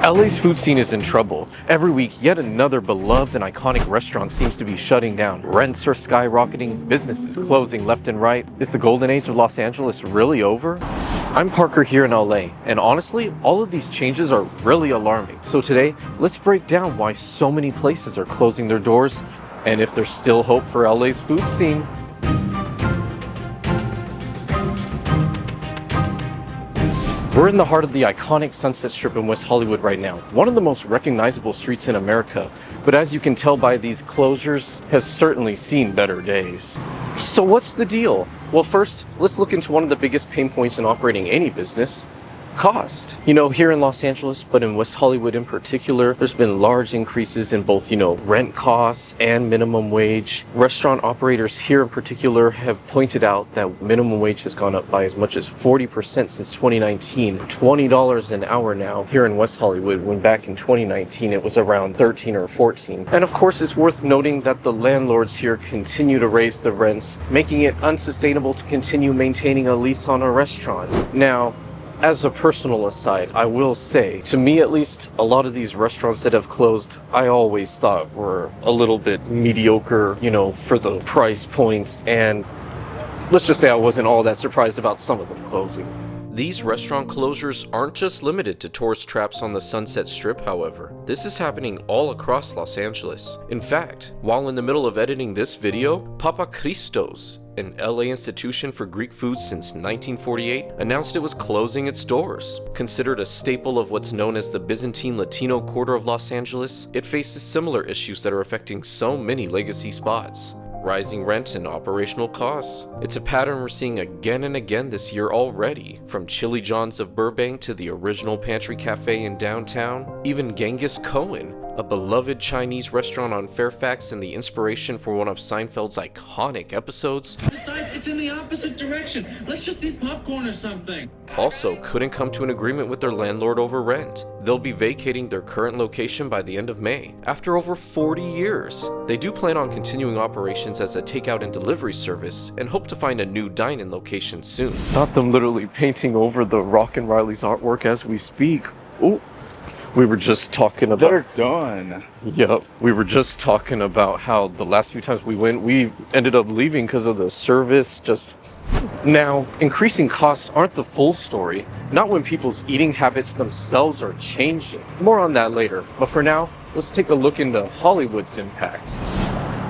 LA's food scene is in trouble. Every week, yet another beloved and iconic restaurant seems to be shutting down. Rents are skyrocketing, businesses closing left and right. Is the golden age of Los Angeles really over? I'm Parker here in LA, and honestly, all of these changes are really alarming. So today, let's break down why so many places are closing their doors, and if there's still hope for LA's food scene. We're in the heart of the iconic Sunset Strip in West Hollywood right now, one of the most recognizable streets in America, but as you can tell by these closures, has certainly seen better days. So what's the deal? Well, first, let's look into one of the biggest pain points in operating any business: cost. Here in Los Angeles, but in West Hollywood in particular, there's been large increases in both, rent costs and minimum wage. Restaurant operators here in particular have pointed out that minimum wage has gone up by as much as 40% since 2019. $20 an hour now here in West Hollywood, when back in 2019 it was around 13 or 14. And of course, it's worth noting that the landlords here continue to raise the rents, making it unsustainable to continue maintaining a lease on a restaurant. Now, as a personal aside, I will say, to me at least, a lot of these restaurants that have closed, I always thought were a little bit mediocre, for the price point, and let's just say I wasn't all that surprised about some of them closing. These restaurant closures aren't just limited to tourist traps on the Sunset Strip, however. This is happening all across Los Angeles. In fact, while in the middle of editing this video, Cristo's, an LA institution for Greek food since 1948, announced it was closing its doors. Considered a staple of what's known as the Byzantine Latino quarter of Los Angeles, it faces similar issues that are affecting so many legacy spots: rising rent and operational costs. It's a pattern we're seeing again and again this year already, from Chili John's of Burbank to the original Pantry cafe in downtown. Even Genghis Cohen, a beloved Chinese restaurant on Fairfax and the inspiration for one of Seinfeld's iconic episodes, besides, it's in the opposite direction. Let's just eat popcorn or something. Also couldn't come to an agreement with their landlord over rent. They'll be vacating their current location by the end of May, after over 40 years. They do plan on continuing operations as a takeout and delivery service, and hope to find a new dine-in location soon. Not them literally painting over the Rock and Riley's artwork as we speak. Ooh. We were just talking about... They're done. Yep. We were just talking about how the last few times we went, we ended up leaving because of the service. Now, increasing costs aren't the full story. Not when people's eating habits themselves are changing. More on that later. But for now, let's take a look into Hollywood's impact.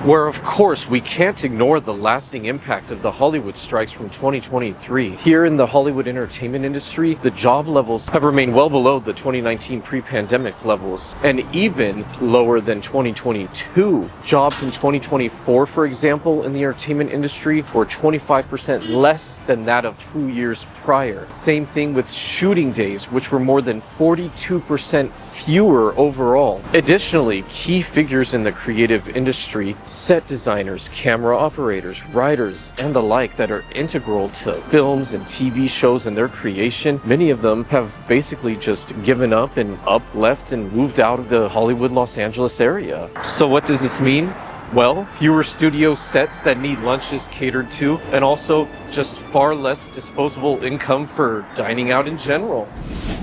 Where, of course, we can't ignore the lasting impact of the Hollywood strikes from 2023. Here in the Hollywood entertainment industry, the job levels have remained well below the 2019 pre-pandemic levels, and even lower than 2022. Jobs in 2024, for example, in the entertainment industry were 25% less than that of 2 years prior. Same thing with shooting days, which were more than 42% fewer overall. Additionally, key figures in the creative industry, set designers, camera operators, writers, and the like that are integral to films and TV shows and their creation, many of them have basically just given up and left and moved out of the Hollywood, Los Angeles area. So what does this mean? Well, fewer studio sets that need lunches catered to, and also just far less disposable income for dining out in general.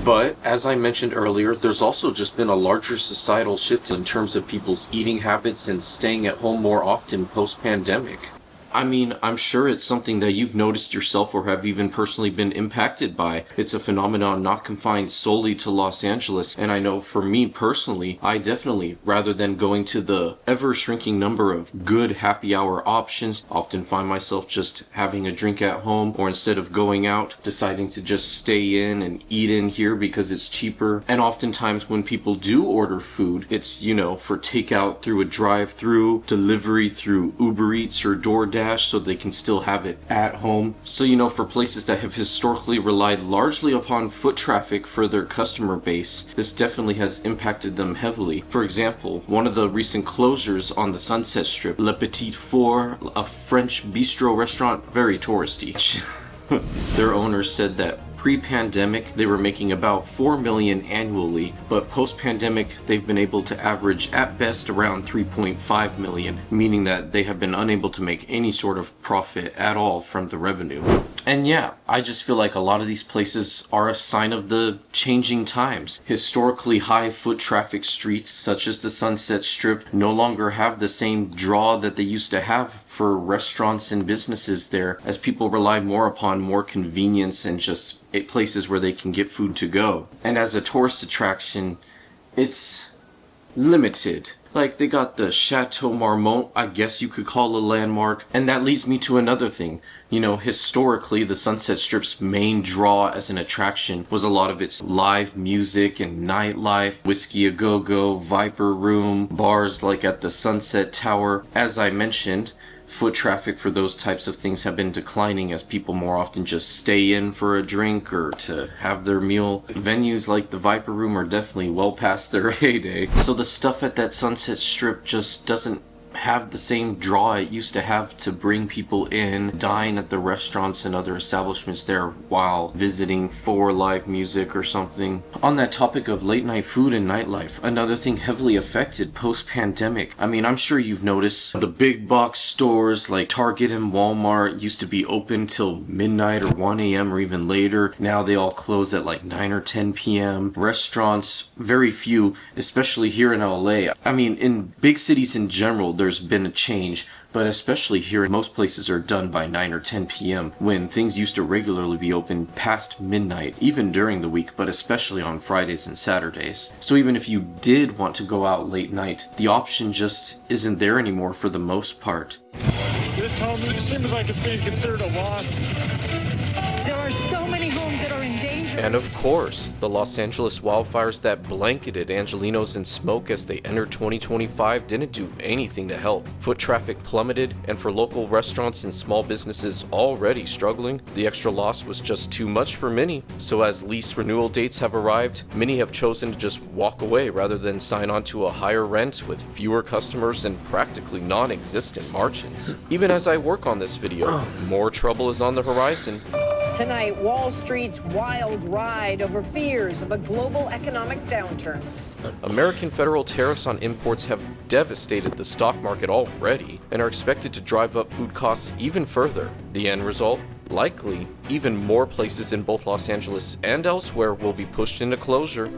But, as I mentioned earlier, there's also just been a larger societal shift in terms of people's eating habits and staying at home more often post-pandemic. I mean, I'm sure it's something that you've noticed yourself or have even personally been impacted by. It's a phenomenon not confined solely to Los Angeles, and I know for me personally, I definitely, rather than going to the ever-shrinking number of good happy hour options, often find myself just having a drink at home, or instead of going out, deciding to just stay in and eat in here because it's cheaper. And oftentimes when people do order food, it's, for takeout through a drive-through, delivery through Uber Eats or DoorDash, so they can still have it at home. So, for places that have historically relied largely upon foot traffic for their customer base, this definitely has impacted them heavily. For example, one of the recent closures on the Sunset Strip, Le Petit Four, a French bistro restaurant, very touristy. Their owner said that pre-pandemic, they were making about $4 million annually, but post-pandemic, they've been able to average at best around $3.5 million, meaning that they have been unable to make any sort of profit at all from the revenue. And yeah, I just feel like a lot of these places are a sign of the changing times. Historically high foot traffic streets such as the Sunset Strip no longer have the same draw that they used to have for restaurants and businesses there, as people rely more upon more convenience and just places where they can get food to go. And as a tourist attraction, it's limited. Like, they got the Chateau Marmont, I guess you could call a landmark. And that leads me to another thing. You know, historically, the Sunset Strip's main draw as an attraction was a lot of its live music and nightlife, Whiskey A Go-Go, Viper Room, bars like at the Sunset Tower. As I mentioned, foot traffic for those types of things have been declining as people more often just stay in for a drink or to have their meal. Venues like the Viper Room are definitely well past their heyday. So the stuff at that Sunset Strip just doesn't have the same draw it used to have to bring people in, dine at the restaurants and other establishments there while visiting for live music or something. On that topic of late night food and nightlife, another thing heavily affected post-pandemic. I mean, I'm sure you've noticed the big box stores like Target and Walmart used to be open till midnight or 1 a.m. or even later. Now they all close at like 9 or 10 p.m. Restaurants, very few, especially here in LA. I mean, in big cities in general, there's been a change, but especially here, most places are done by 9 or 10 p.m. when things used to regularly be open past midnight, even during the week, but especially on Fridays and Saturdays. So even if you did want to go out late night, the option just isn't there anymore for the most part. This home seems like it's being considered a loss. There are so many homes that are in danger. And of course, the Los Angeles wildfires that blanketed Angelenos in smoke as they entered 2025 didn't do anything to help. Foot traffic plummeted, and for local restaurants and small businesses already struggling, the extra loss was just too much for many. So as lease renewal dates have arrived, many have chosen to just walk away rather than sign on to a higher rent with fewer customers and practically non-existent margins. Even as I work on this video, more trouble is on the horizon. Tonight, Wall Street's wild ride over fears of a global economic downturn. American federal tariffs on imports have devastated the stock market already and are expected to drive up food costs even further. The end result? Likely, even more places in both Los Angeles and elsewhere will be pushed into closure.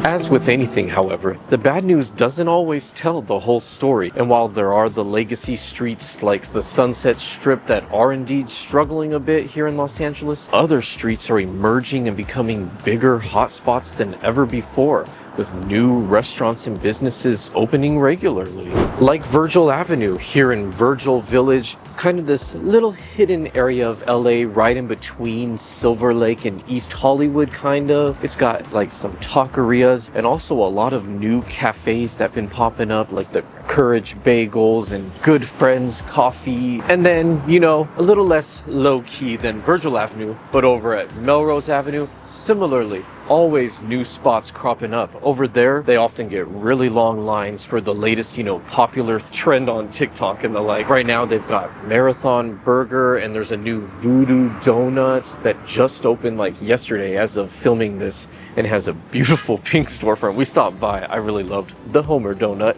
As with anything, however, the bad news doesn't always tell the whole story, and while there are the legacy streets like the Sunset Strip that are indeed struggling a bit here in Los Angeles, other streets are emerging and becoming bigger hotspots than ever before, with new restaurants and businesses opening regularly. Like Virgil Avenue here in Virgil Village, kind of this little hidden area of LA right in between Silver Lake and East Hollywood kind of. It's got like some taquerias and also a lot of new cafes that have been popping up, like the Courage Bagels and Good Friends Coffee. And then, you know, a little less low-key than Virgil Avenue, but over at Melrose Avenue, similarly, always new spots cropping up. Over there, they often get really long lines for the latest, you know, popular trend on TikTok and the like. Right now, they've got Marathon Burger, and there's a new Voodoo Donuts that just opened like yesterday as of filming this, and has a beautiful pink storefront. We stopped by. I really loved the Homer Donut.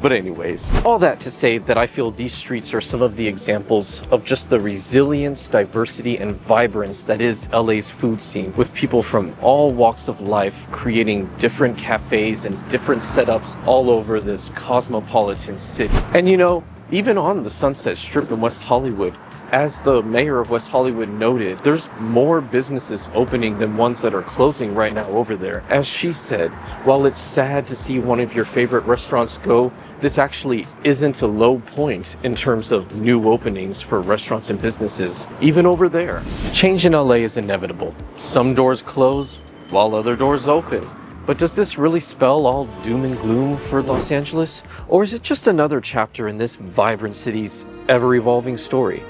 But anyways, all that to say that I feel these streets are some of the examples of just the resilience, diversity, and vibrance that is LA's food scene, with people from all walks of life creating different cafes and different setups all over this cosmopolitan city. And you know, even on the Sunset Strip in West Hollywood, as the mayor of West Hollywood noted, there's more businesses opening than ones that are closing right now over there. As she said, while it's sad to see one of your favorite restaurants go, this actually isn't a low point in terms of new openings for restaurants and businesses, even over there. Change in LA is inevitable. Some doors close while other doors open. But does this really spell all doom and gloom for Los Angeles? Or is it just another chapter in this vibrant city's ever-evolving story?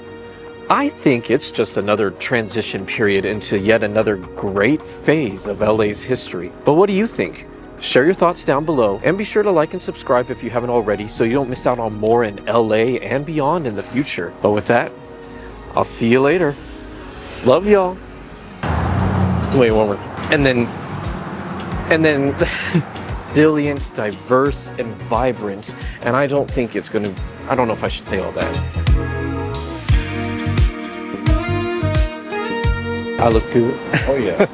I think it's just another transition period into yet another great phase of LA's history. But what do you think? Share your thoughts down below, and be sure to like and subscribe if you haven't already so you don't miss out on more in LA and beyond in the future. But with that, I'll see you later. Love y'all. Wait, one more. And then resilient, diverse, and vibrant. And I don't know if I should say all that. I look good. Oh yeah.